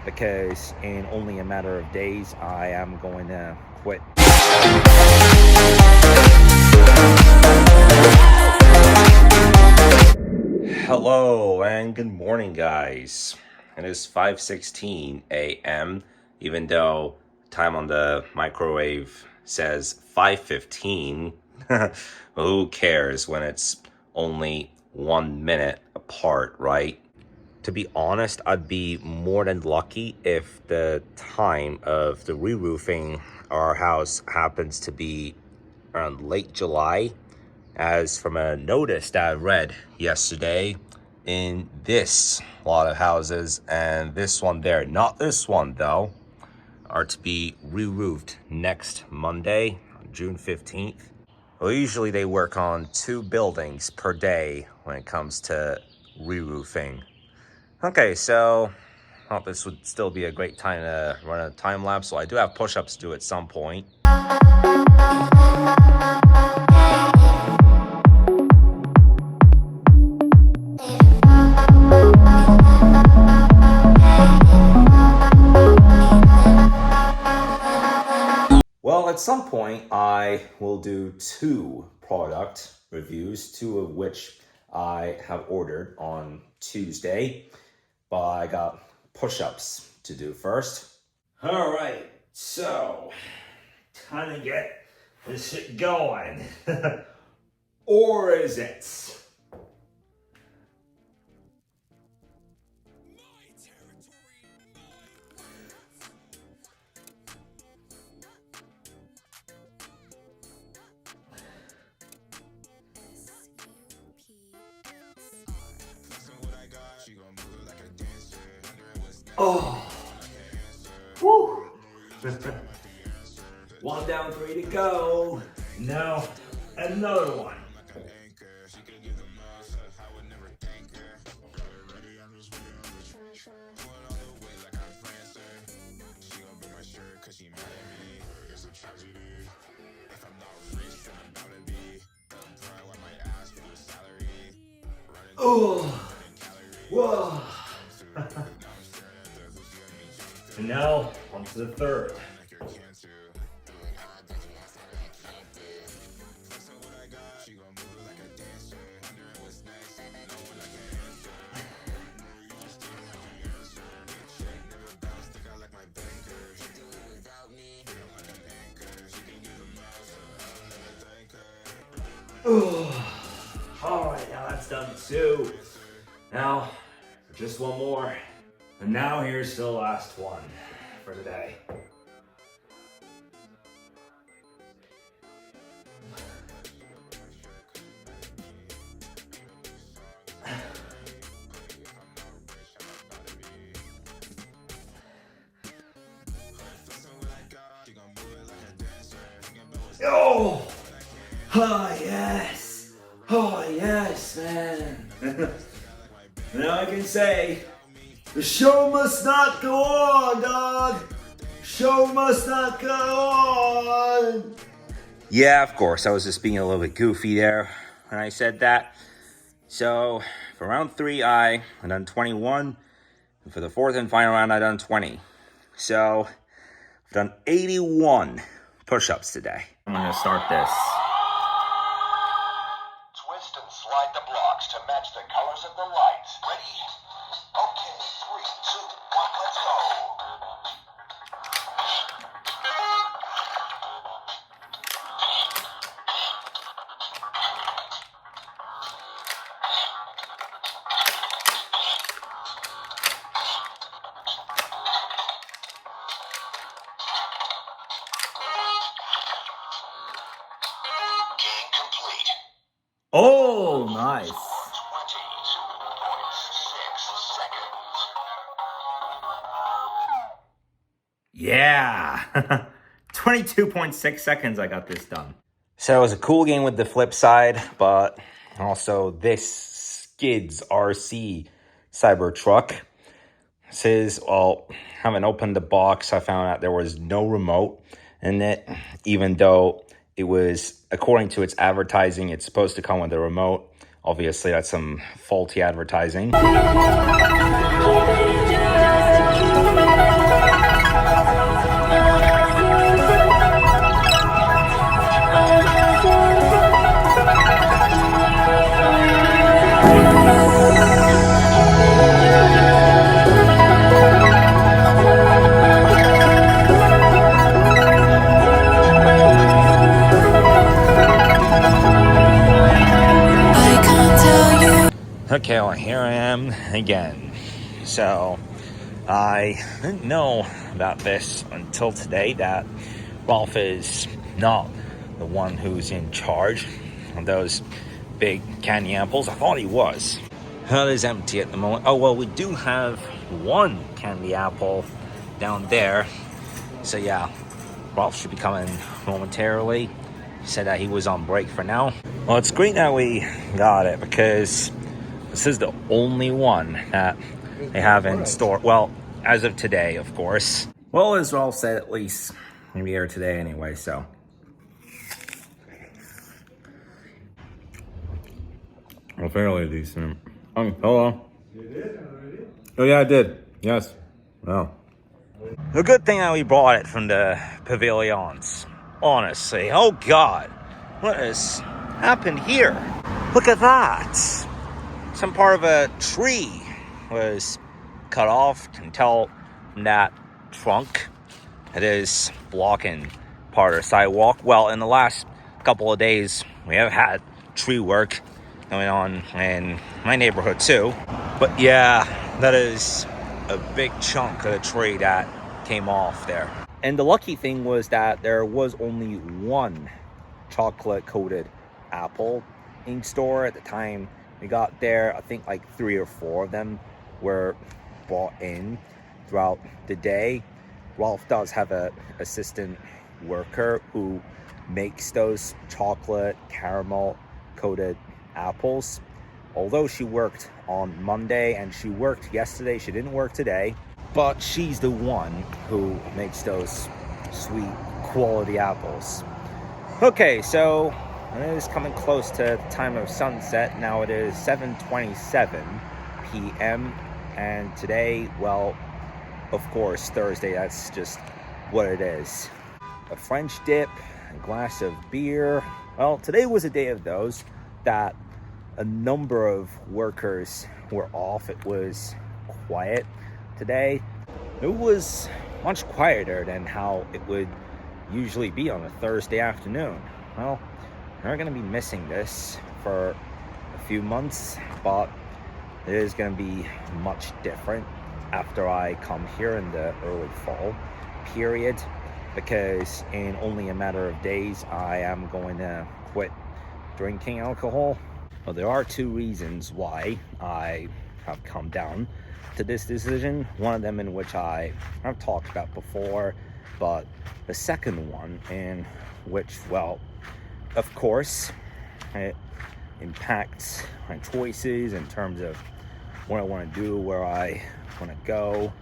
because in only a matter of days, I am going to quit. Hello and good morning, guys. It is 5:16 a.m. even though time on the microwave says 5:15. Who cares when it's only 1 minute apart, right? To be honest, I'd be more than lucky if the time of the re-roofing our house happens to be around late July, as from a notice that I read yesterday in this lot of houses, and this one there, not this one though, are to be re-roofed next Monday, June 15th. Well, usually they work on 2 buildings per day when it comes to re-roofing. Okay, so this would still be a great time to run a time lapse. So I do have push-ups to do at some point. Well, at some point I will do 2 product reviews, 2 of which I have ordered on Tuesday, but I got push-ups to do first. All right, so time to get this shit going. Or is it? Oh, woo! 1 down, 3 to go. Now another one. Oh, whoa. And now, on to the third. All right, now that's done too. Now, just one more. And now here's the last one for today. Oh! Oh, yes! Oh, yes, man! Now I can say, the show must not go on, dog! Show must not go on! Yeah, of course, I was just being a little bit goofy there when I said that. So, for round 3, I done 21. And for the 4th and final round, I done 20. So, I've done 81 push-ups today. I'm gonna start this. Twist and slide the blocks to match the colors of the lights. Ready? Okay, 3, 2, 1, let's go. Game complete. Oh, nice. 22.6 seconds. Yeah. 22.6 seconds I got this done. So it was a cool game with the flip side, but also this Skids RC Cybertruck. This is, well, having opened the box, I found out there was no remote in it, even though it was, according to its advertising, it's supposed to come with a remote. Obviously, that's some faulty advertising. again. So I didn't know about this until today, that Ralph is not the one who's in charge of those big candy apples. I thought he was. It is empty at the moment. Oh, well, we do have one candy apple down there. So yeah, Ralph should be coming momentarily. He said that he was on break for now. Well, it's great that we got it, because this is the only one that they have in store. Well, as of today, of course. Well, as Ralph said, at least maybe here today anyway, so. Well, fairly decent. Hello. You did already? Oh, yeah, I did. Yes. Oh. The good thing that we brought it from the pavilions. Honestly. Oh, God. What has happened here? Look at that. Some part of a tree was cut off. You can tell from that trunk. It is blocking part of the sidewalk. Well, in the last couple of days, we have had tree work going on in my neighborhood too. But yeah, that is a big chunk of the tree that came off there. And the lucky thing was that there was only one chocolate coated apple in store at the time we got there. I think like 3 or 4 of them were bought in throughout the day. Ralph does have an assistant worker who makes those chocolate caramel coated apples. Although she worked on Monday and she worked yesterday, she didn't work today, but she's the one who makes those sweet quality apples. Okay, so it is coming close to the time of sunset. Now it is 7:27 p.m. and today, well, of course, Thursday, that's just what it is. A French dip, a glass of beer. Well, today was a day of those that a number of workers were off. It was quiet today. It was much quieter than how it would usually be on a Thursday afternoon. Well, we're going to be missing this for a few months, but it is going to be much different after I come here in the early fall period, because in only a matter of days I am going to quit drinking alcohol. Well, there are 2 reasons why I have come down to this decision. One of them in which I have talked about before, but the second one in which, well, of course, it impacts my choices in terms of what I want to do, where I want to go.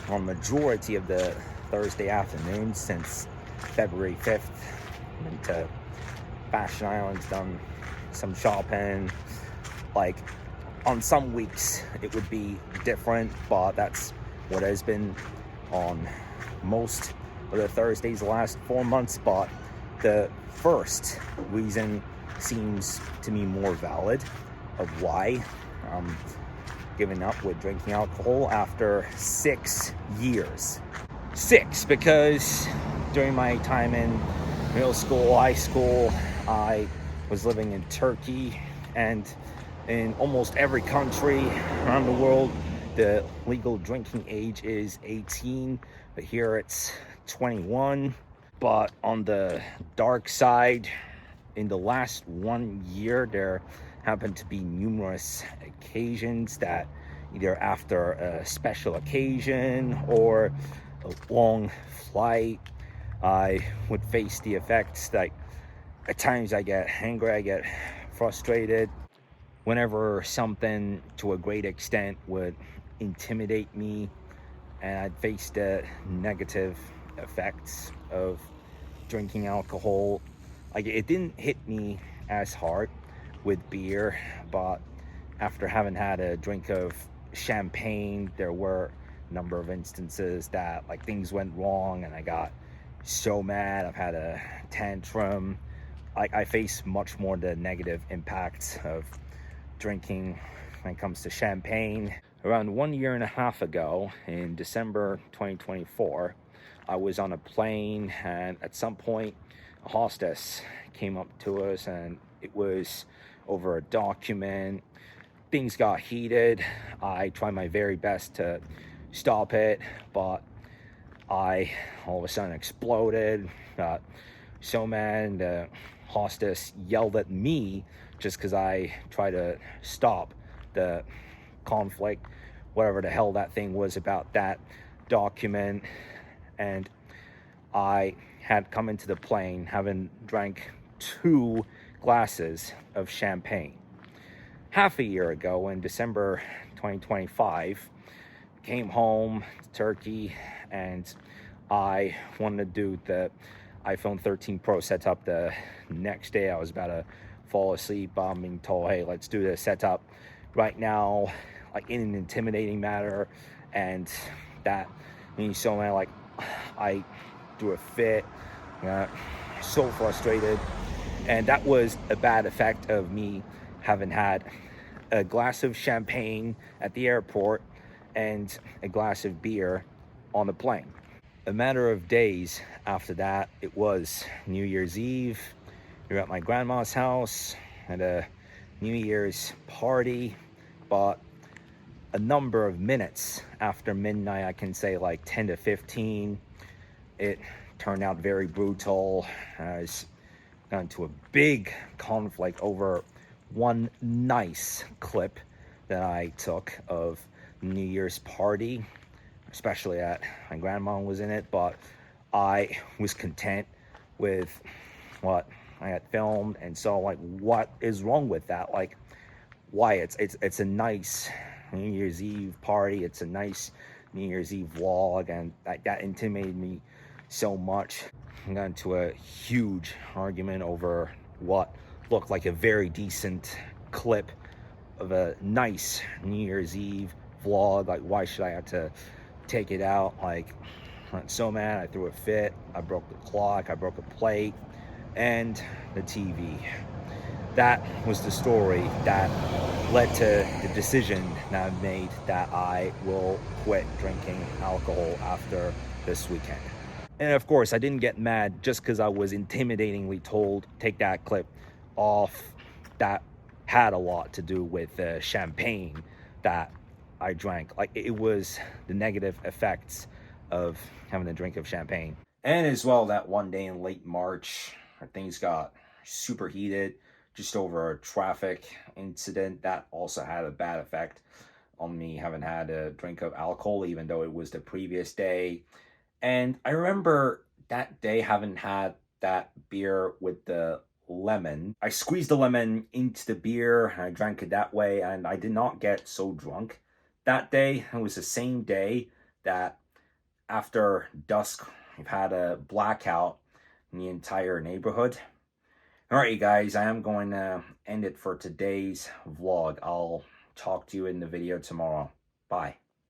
On majority of the Thursday afternoons since February 5th, went to Fashion Islands, done some shopping. Like, on some weeks it would be different, but that's what has been on most of the Thursdays the last 4 months. But the first reason seems to me more valid of why I'm giving up with drinking alcohol after 6 years. 6, because during my time in middle school, high school, I was living in Turkey, and in almost every country around the world, the legal drinking age is 18, but here it's 21. But on the dark side, in the last 1 year, there happened to be numerous occasions that either after a special occasion or a long flight, I would face the effects. Like, at times I get angry, I get frustrated whenever something to a great extent would intimidate me, and I'd face the negative effects of drinking alcohol. Like, it didn't hit me as hard with beer, but after having had a drink of champagne, there were a number of instances that, like, things went wrong and I got so mad. I've had a tantrum. I face much more the negative impacts of drinking when it comes to champagne. Around 1.5 years ago, in December 2024, I was on a plane, and at some point a hostess came up to us, and it was over a document things got heated. I tried my very best to stop it, but I all of a sudden exploded. Got so mad, the hostess yelled at me just because I tried to stop the conflict, whatever the hell that thing was about that document. And I had come into the plane having drank 2 glasses of champagne. Half a year ago, in December 2025, came home to Turkey, and I wanted to do the iPhone 13 Pro setup the next day. I was about to fall asleep. I'm being told, hey, let's do the setup right now, like in an intimidating manner, and that means so man, like I threw a fit, so frustrated, and that was a bad effect of me having had a glass of champagne at the airport and a glass of beer on the plane. A matter of days after that, it was New Year's Eve. We were at my grandma's house at a New Year's party, but a number of minutes after midnight, I can say like 10 to 15, it turned out very brutal. I got into a big conflict over one nice clip that I took of New Year's party, especially that my grandma was in it, but I was content with what I had filmed, and so like, what is wrong with that? Like, why? It's a nice New Year's Eve party, it's a nice New Year's Eve vlog, and that intimidated me so much. I got into a huge argument over what looked like a very decent clip of a nice New Year's Eve vlog. Like, why should I have to take it out? Like, I'm so mad. I threw a fit. I broke the clock. I broke a plate and the TV. That was the story that led to the decision that I've made, that I will quit drinking alcohol after this weekend. And of course, I didn't get mad just because I was intimidatingly told, take that clip off. That had a lot to do with the champagne that I drank. Like, it was the negative effects of having a drink of champagne. And as well, that one day in late March, things got super heated just over a traffic incident that also had a bad effect on me having had a drink of alcohol, even though it was the previous day. And I remember that day having had that beer with the lemon. I squeezed the lemon into the beer and I drank it that way, and I did not get so drunk that day. It was the same day that after dusk, we've had a blackout in the entire neighborhood. Alright, you guys, I am going to end it for today's vlog. I'll talk to you in the video tomorrow. Bye.